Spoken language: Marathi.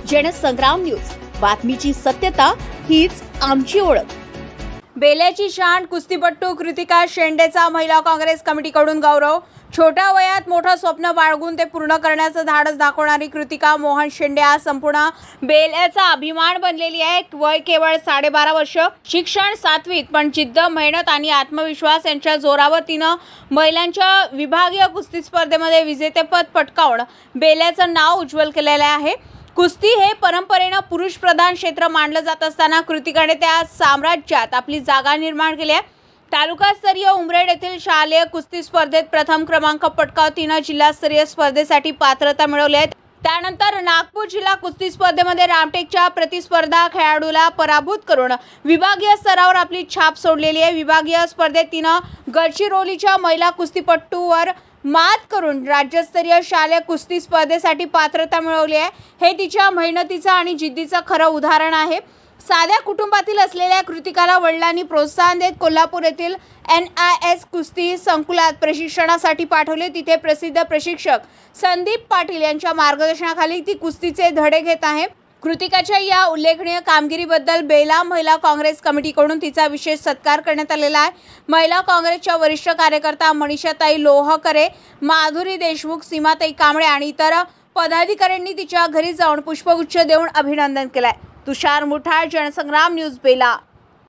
जनसंग्राम न्यूज, बातमीची सत्यता हीच आमची ओळख। बेल्याची शान कुस्तीपटू कृतिका शेंडेचा महिला काँग्रेस कमिटीकडून गौरव। छोट्या वयात मोठं स्वप्न बाळगून ते पूर्ण करण्याचं धाडस दाखवणारी कृतिका मोहन शेंडे आज संपूर्ण बेल्याचा अभिमान बनलेली आहे। वय केवळ 12.5 वर्ष, शिक्षण 7वीत, पण जिद्द, मेहनत आणि आत्मविश्वास यांच्या जोरावर तिनं महिलांच्या विभागीय कुस्ती स्पर्धेमध्ये विजेतेपद पटकावून बेल्याचं नाव उज्ज्वल केलेलं आहे। कुस्ती हे परंपरेनं पुरुष प्रधान क्षेत्र मानलं जात असताना कृतिकाने त्या साम्राज्यात आपली जागा निर्माण केली आहे। तालुकास्तरीय उमरेड येथील शालेय कुस्ती स्पर्धेत प्रथम क्रमांक पटकावत तिनं जिल्हास्तरीय स्पर्धेसाठी पात्रता मिळवली आहे। त्यानंतर नागपूर जिल्हा कुस्ती स्पर्धेमध्ये रामटेकच्या प्रतिस्पर्धा खेळाडूला पराभूत करून विभागीय स्तरावर आपली छाप सोडलेली आहे। विभागीय स्पर्धेत तिनं गडचिरोलीच्या महिला कुस्तीपटूवर मात करून राज्यस्तरीय शालेय कुस्ती स्पर्धेसाठी पात्रता मिळवली आहे। हे तिच्या मेहनतीचं आणि जिद्दीचं खरं उदाहरण आहे। साध्या कुटुंबातील असलेल्या कृतिकाला वडिलांनी प्रोत्साहन देत कोल्हापूर येथील NIS कुस्ती संकुलात प्रशिक्षणासाठी पाठवले। तिथे प्रसिद्ध प्रशिक्षक संदीप पाटील यांच्या मार्गदर्शनाखाली ती कुस्तीचे धडे घेत आहे। कृतिकाच्या या उल्लेखनीय कामगिरीबद्दल बेला महिला काँग्रेस कमिटीकडून तिचा विशेष सत्कार करण्यात आलेला आहे। महिला काँग्रेसच्या वरिष्ठ कार्यकर्ता मनीषाताई लोहकरे, माधुरी देशमुख, सीमाताई कांबळे आणि इतर पदाधिकाऱ्यांनी तिच्या घरी जाऊन पुष्पगुच्छ देऊन अभिनंदन केलंय। तुषार मुठाळ, जनसंग्राम न्यूज, बेला।